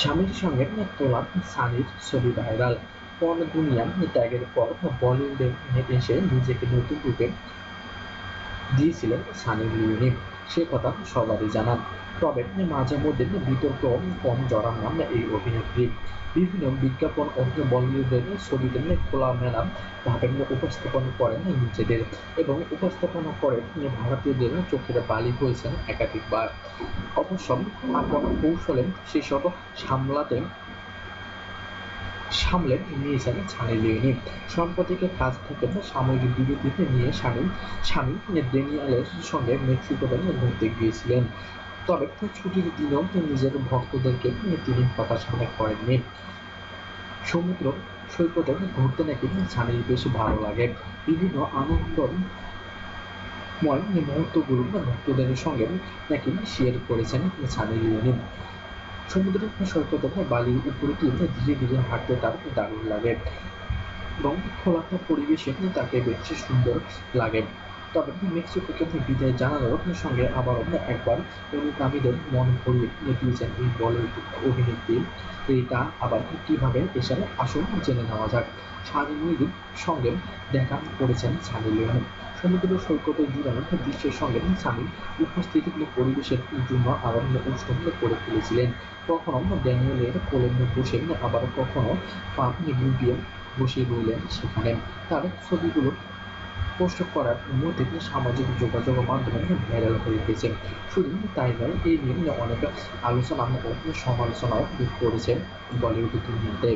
স্বামীর সঙ্গে তোলা সানির ছবি ভাইরাল। পর্ন দুনিয়া ত্যাগের পর বলিউডে এসে নিজেকে নতুন রূপে দিয়েছিলেন সানি লিওনি, সে কথা সবারই জানা। তবে মাঝে মধ্যে বিতর্ক কম জড়ান নাম এই অভিনেত্রী। বিভিন্ন বিজ্ঞাপন ও বলিউডের ছবিতে খোলামেলা ভাবে উপস্থাপন করেন নিজেদের, এবং উপস্থাপনা করে ভারতীয়দের চোখের বালি হয়েছেন একাধিকবার। অবশ্য আপন কৌশলে সেসব সামলাতে সামলে নিয়েছেন সানি লিওনি। সাম্প্রতিক কাজ থেকে সাময়িক বিরতিতে নিয়ে স্বামী ড্যানিয়েলের সঙ্গে মেক্সিকোতে ঘুরতে গিয়েছিলেন। তবে ছুটির দিনেও নিজের ভক্তদেরকে তিনি হতাশ করেননি। সমুদ্র সৈকতে ঘুরতে নাকি সানির বেশ ভালো লাগে। বিভিন্ন আনন্দময় মুহূর্তগুলো ভক্তদের সঙ্গে নাকি শেয়ার করেছেন সানি লিওনি। সমুদ্র সৈকতে বালির উপরে গিয়ে ধীরে ধীরে হাঁটতে তার দারুণ লাগে, এবং খোলামেলা পরিবেশে তাকে বেশ সুন্দর লাগে। তবে মেক্সিকোকে বিদায় জানানোর সঙ্গে আবারও একবার অনুগামীদের মন ভরিয়ে দিয়েছেন এই বলিউড অভিনেত্রী। এইটা আবার কিভাবে এসে আসল জেনে নেওয়া যাক। সানি সঙ্গে দেখা করেছেন সানি লিওনি। সমুদ্র সৈকতে জুড়ানো দৃশ্যের সঙ্গে সানি উপস্থিত পরিবেশের জন্য আরো উষ্ণ করে তুলেছিলেন। কখনো ড্যানিয়েলের কোলে বসে, আবার কখনো পা ডুবিয়ে বসে রইলেন সেখানে। তার ছবিগুলো পোস্ট করার মধ্যে সামাজিক যোগাযোগ মাধ্যমে ভাইরাল হয়ে গেছে। শুধু তাই নয়, এই নিয়ে অনেক আলোচনা ও সমালোচনাও করেছে বলিউড দুনিয়াতে।